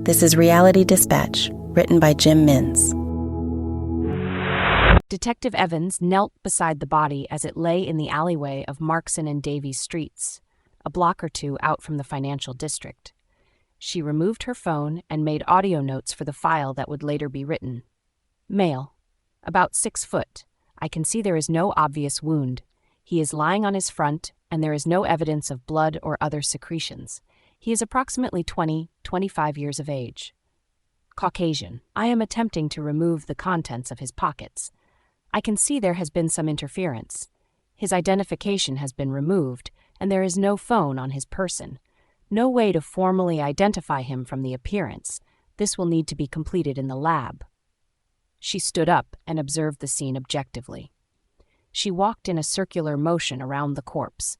This is Reality Dispatch, written by Jim Mintz. Detective Evans knelt beside the body as it lay in the alleyway of Markson and Davies streets, a block or two out from the financial district. She removed her phone and made audio notes for the file that would later be written. Male. About 6 foot. I can see there is no obvious wound. He is lying on his front, and there is no evidence of blood or other secretions. He is approximately 20-25 years of age. Caucasian. I am attempting to remove the contents of his pockets. I can see there has been some interference. His identification has been removed, and there is no phone on his person. No way to formally identify him from the appearance. This will need to be completed in the lab. She stood up and observed the scene objectively. She walked in a circular motion around the corpse.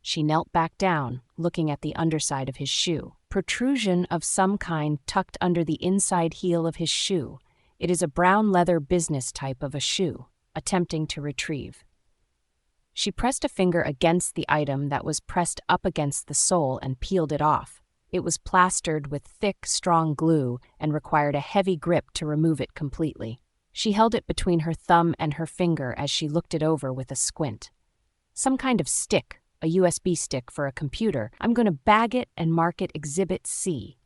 She knelt back down, looking at the underside of his shoe. Protrusion of some kind tucked under the inside heel of his shoe. It is a brown leather business type of a shoe, attempting to retrieve. She pressed a finger against the item that was pressed up against the sole and peeled it off. It was plastered with thick, strong glue and required a heavy grip to remove it completely. She held it between her thumb and her finger as she looked it over with a squint. Some kind of stick, a USB stick for a computer. I'm going to bag it and mark it Exhibit C.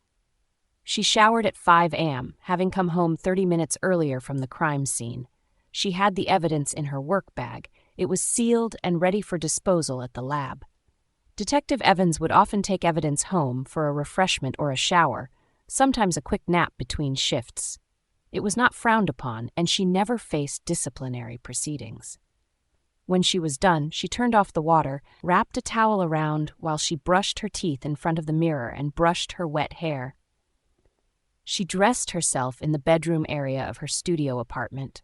She showered at 5 a.m., having come home 30 minutes earlier from the crime scene. She had the evidence in her work bag. It was sealed and ready for disposal at the lab. Detective Evans would often take evidence home for a refreshment or a shower, sometimes a quick nap between shifts. It was not frowned upon, and she never faced disciplinary proceedings. When she was done, she turned off the water, wrapped a towel around while she brushed her teeth in front of the mirror and brushed her wet hair. She dressed herself in the bedroom area of her studio apartment.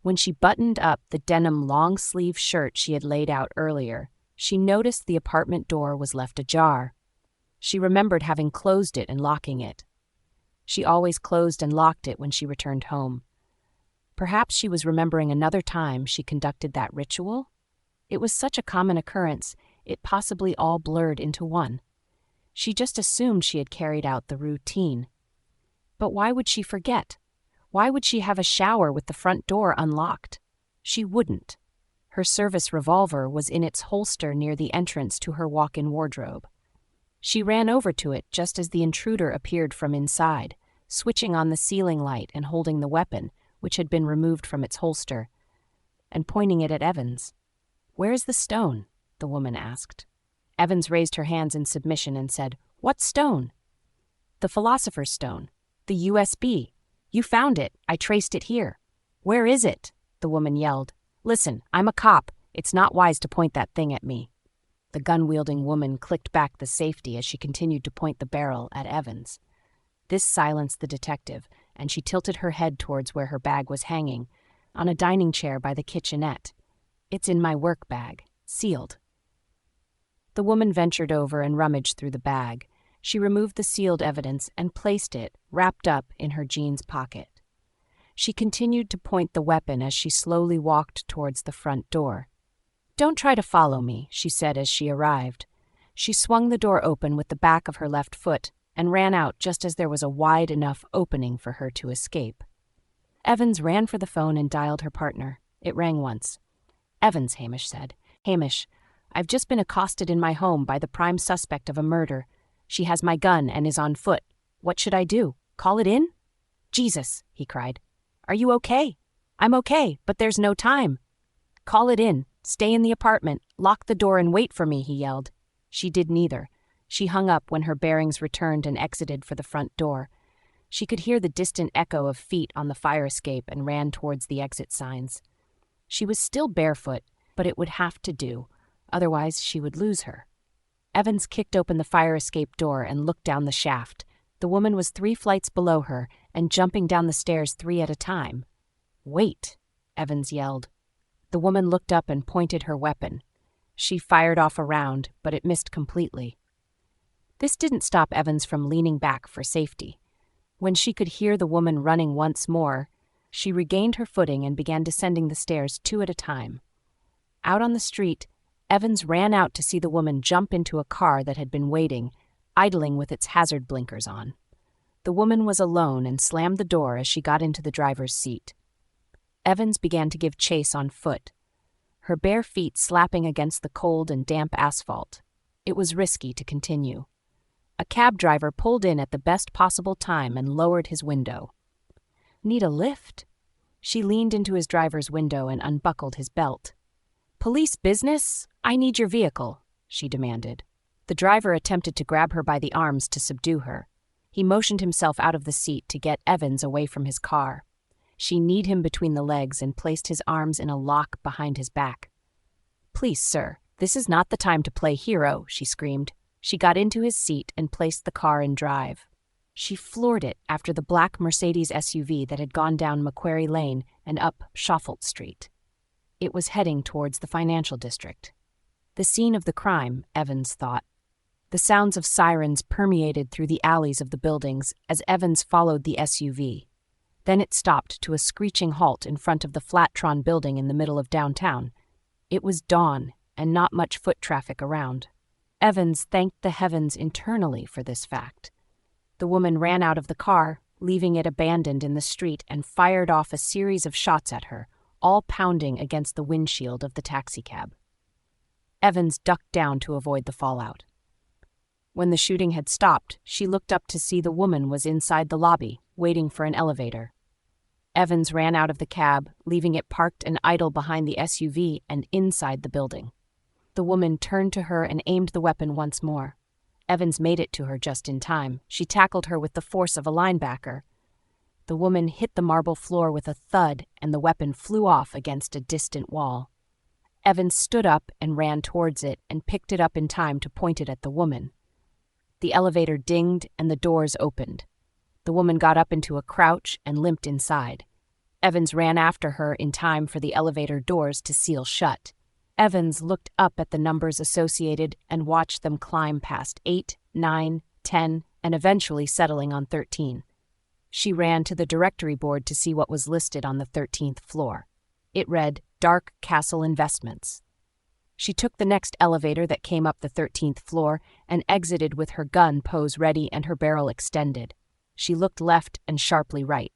When she buttoned up the denim long-sleeve shirt she had laid out earlier, she noticed the apartment door was left ajar. She remembered having closed it and locking it. She always closed and locked it when she returned home. Perhaps she was remembering another time she conducted that ritual? It was such a common occurrence, it possibly all blurred into one. She just assumed she had carried out the routine. But why would she forget? Why would she have a shower with the front door unlocked? She wouldn't. Her service revolver was in its holster near the entrance to her walk-in wardrobe. She ran over to it just as the intruder appeared from inside, switching on the ceiling light and holding the weapon, which had been removed from its holster, and pointing it at Evans. "Where is the stone?" the woman asked. Evans raised her hands in submission and said, "What stone?" "The Philosopher's Stone. The USB. You found it. I traced it here." "Where is it?" the woman yelled. "Listen, I'm a cop. It's not wise to point that thing at me." The gun-wielding woman clicked back the safety as she continued to point the barrel at Evans. This silenced the detective, and she tilted her head towards where her bag was hanging, on a dining chair by the kitchenette. "It's in my work bag, sealed." The woman ventured over and rummaged through the bag. She removed the sealed evidence and placed it, wrapped up, in her jeans pocket. She continued to point the weapon as she slowly walked towards the front door. "Don't try to follow me," she said as she arrived. She swung the door open with the back of her left foot and ran out just as there was a wide enough opening for her to escape. Evans ran for the phone and dialed her partner. It rang once. "Evans," Hamish said. "Hamish, I've just been accosted in my home by the prime suspect of a murder. She has my gun and is on foot. What should I do? Call it in?" "Jesus," he cried. "Are you okay?" "I'm okay, but there's no time." "Call it in. Stay in the apartment. Lock the door and wait for me," he yelled. She did neither. She hung up when her bearings returned and exited for the front door. She could hear the distant echo of feet on the fire escape and ran towards the exit signs. She was still barefoot, but it would have to do. Otherwise, she would lose her. Evans kicked open the fire escape door and looked down the shaft. The woman was 3 flights below her and jumping down the stairs 3 at a time. "Wait," Evans yelled. The woman looked up and pointed her weapon. She fired off a round, but it missed completely. This didn't stop Evans from leaning back for safety. When she could hear the woman running once more, she regained her footing and began descending the stairs 2 at a time. Out on the street, Evans ran out to see the woman jump into a car that had been waiting, idling with its hazard blinkers on. The woman was alone and slammed the door as she got into the driver's seat. Evans began to give chase on foot, her bare feet slapping against the cold and damp asphalt. It was risky to continue. A cab driver pulled in at the best possible time and lowered his window. "Need a lift?" She leaned into his driver's window and unbuckled his belt. "Police business? I need your vehicle," she demanded. The driver attempted to grab her by the arms to subdue her. He motioned himself out of the seat to get Evans away from his car. She kneed him between the legs and placed his arms in a lock behind his back. "Please, sir, this is not the time to play hero," she screamed. She got into his seat and placed the car in drive. She floored it after the black Mercedes SUV that had gone down Macquarie Lane and up Schofelt Street. It was heading towards the financial district. The scene of the crime, Evans thought. The sounds of sirens permeated through the alleys of the buildings as Evans followed the SUV. Then it stopped to a screeching halt in front of the Flattron building in the middle of downtown. It was dawn and not much foot traffic around. Evans thanked the heavens internally for this fact. The woman ran out of the car, leaving it abandoned in the street, and fired off a series of shots at her, all pounding against the windshield of the taxicab. Evans ducked down to avoid the fallout. When the shooting had stopped, she looked up to see the woman was inside the lobby, waiting for an elevator. Evans ran out of the cab, leaving it parked and idle behind the SUV and inside the building. The woman turned to her and aimed the weapon once more. Evans made it to her just in time. She tackled her with the force of a linebacker. The woman hit the marble floor with a thud, and the weapon flew off against a distant wall. Evans stood up and ran towards it and picked it up in time to point it at the woman. The elevator dinged and the doors opened. The woman got up into a crouch and limped inside. Evans ran after her in time for the elevator doors to seal shut. Evans looked up at the numbers associated and watched them climb past 8, 9, 10, and eventually settling on 13. She ran to the directory board to see what was listed on the 13th floor. It read, Dark Castle Investments. She took the next elevator that came up the 13th floor and exited with her gun pose ready and her barrel extended. She looked left and sharply right.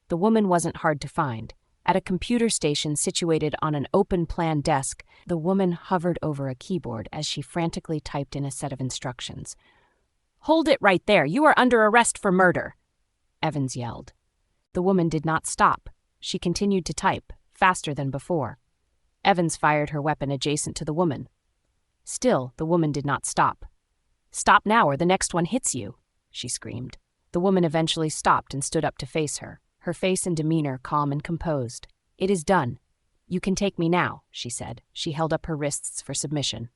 The woman wasn't hard to find. At a computer station situated on an open-plan desk, the woman hovered over a keyboard as she frantically typed in a set of instructions. "Hold it right there! You are under arrest for murder!" Evans yelled. The woman did not stop. She continued to type, faster than before. Evans fired her weapon adjacent to the woman. Still, the woman did not stop. "Stop now or the next one hits you," she screamed. The woman eventually stopped and stood up to face her, her face and demeanor calm and composed. "It is done. You can take me now," she said. She held up her wrists for submission.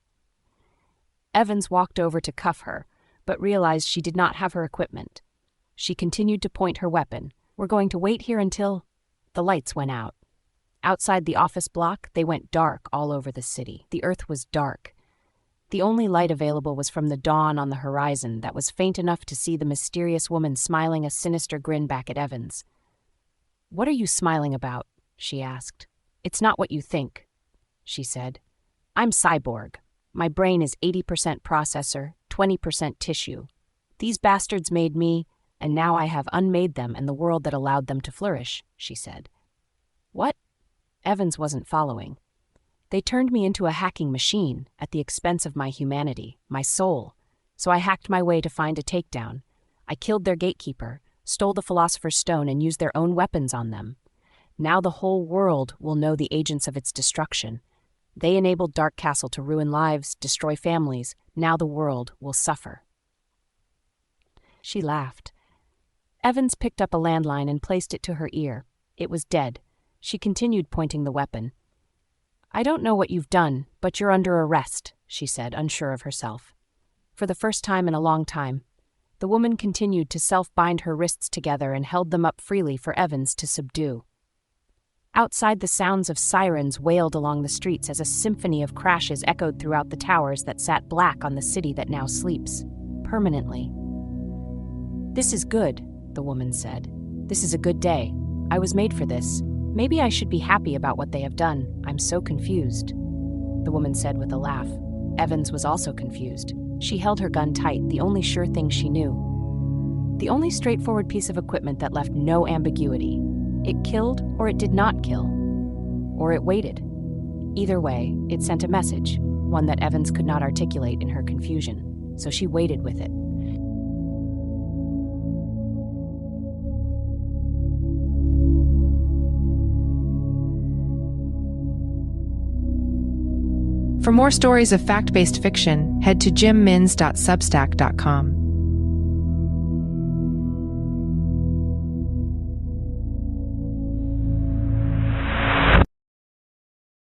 Evans walked over to cuff her, but realized she did not have her equipment. She continued to point her weapon. "We're going to wait here until—" The lights went out. Outside the office block, they went dark all over the city. The earth was dark. The only light available was from the dawn on the horizon that was faint enough to see the mysterious woman smiling a sinister grin back at Evans. "What are you smiling about?" she asked. "It's not what you think," she said. "I'm cyborg. My brain is 80% processor, 20% tissue. These bastards made me, and now I have unmade them and the world that allowed them to flourish," she said. "What?" Evans wasn't following. "They turned me into a hacking machine at the expense of my humanity, my soul. So I hacked my way to find a takedown. I killed their gatekeeper, stole the Philosopher's Stone, and used their own weapons on them. Now the whole world will know the agents of its destruction. They enabled Dark Castle to ruin lives, destroy families. Now the world will suffer." She laughed. Evans picked up a landline and placed it to her ear. It was dead. She continued pointing the weapon. "I don't know what you've done, but you're under arrest," she said, unsure of herself. For the first time in a long time, the woman continued to self-bind her wrists together and held them up freely for Evans to subdue. Outside, the sounds of sirens wailed along the streets as a symphony of crashes echoed throughout the towers that sat black on the city that now sleeps, permanently. "This is good," the woman said. "This is a good day. I was made for this. Maybe I should be happy about what they have done. I'm so confused," the woman said with a laugh. Evans was also confused. She held her gun tight, the only sure thing she knew. The only straightforward piece of equipment that left no ambiguity. It killed or it did not kill. Or it waited. Either way, it sent a message, one that Evans could not articulate in her confusion, so she waited with it. For more stories of fact-based fiction, head to jimmins.substack.com.